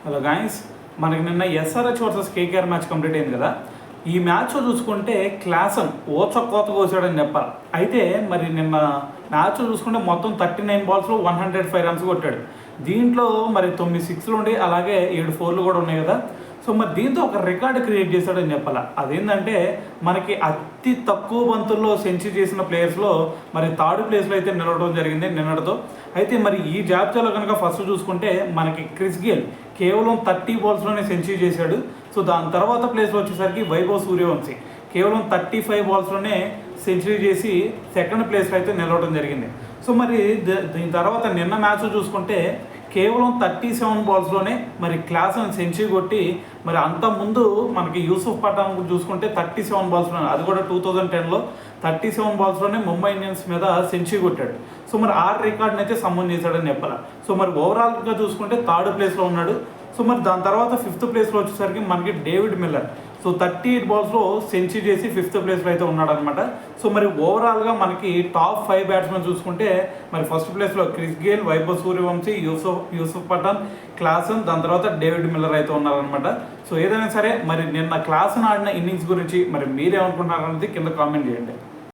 Hello guys, మనకి నిన్న SRH versus KKR match complete అయింది కదా. ఈ మ్యాచ్లో చూసుకుంటే క్లాసన్ కోత కోసాడని చెప్పాలి. అయితే మరి నిన్న మ్యాచ్లో చూసుకుంటే మొత్తం 39 బాల్స్లో 105 రన్స్ కొట్టాడు. దీంట్లో మరి 9 సిక్స్లు ఉండి అలాగే 7 4లు కూడా ఉన్నాయి కదా. సో మరి దీంతో ఒక రికార్డు క్రియేట్ చేశాడని చెప్పాలి. అదేంటంటే మనకి అతి తక్కువ బంతుల్లో సెంచరీ చేసిన ప్లేయర్స్లో మరి థర్డ్ ప్లేస్లో అయితే నిలవడం జరిగింది నిన్నటితో. అయితే మరి ఈ జాబితాలో కనుక ఫస్ట్ చూసుకుంటే మనకి క్రిస్ గేల్ కేవలం 30 బాల్స్లోనే సెంచరీ చేశాడు. సో దాని తర్వాత ప్లేస్లో వచ్చేసరికి వైభవ్ సూర్యవంశీ కేవలం 35 బాల్స్లోనే సెంచరీ చేసి సెకండ్ ప్లేస్లో అయితే నిలవడం జరిగింది. సో మరి దీని తర్వాత నిన్న మ్యాచ్ చూసుకుంటే కేవలం 37 బాల్స్లోనే మరి క్లాసన్ సెంచరీ కొట్టి మరి అంతకుముందు మనకి యూసుఫ్ పఠాన్ చూసుకుంటే 37 బాల్స్లోనే, అది కూడా 2010లో 37 బాల్స్లోనే ముంబై ఇండియన్స్ మీద సెంచరీ కొట్టాడు. సో మరి ఆ రికార్డ్ని అయితే సమ్మన్ చేశాడని చెప్పాలి. సో మరి ఓవరాల్గా చూసుకుంటే థర్డ్ ప్లేస్లో ఉన్నాడు. సో మరి దాని తర్వాత 5th ప్లేస్లో వచ్చేసరికి మనకి డేవిడ్ మిల్లర్ సో 38 బాల్స్లో సెంచరీ చేసి 5th ప్లేస్లో అయితే ఉన్నాడు అనమాట. సో మరి ఓవరాల్గా మనకి టాప్ 5 బ్యాట్స్మెన్ చూసుకుంటే మరి ఫస్ట్ ప్లేస్లో Chris Gayle, Vaibhav Suryavanshi, Yusuf Pathan, Klaasen, దాని తర్వాత డేవిడ్ మిల్లర్ అయితే ఉన్నారనమాట. సో ఏదైనా సరే మరి నిన్న క్లాసన్ ఆడిన ఇన్నింగ్స్ గురించి మరి మీరేమనుకుంటున్నారనేది కింద కామెంట్ చేయండి.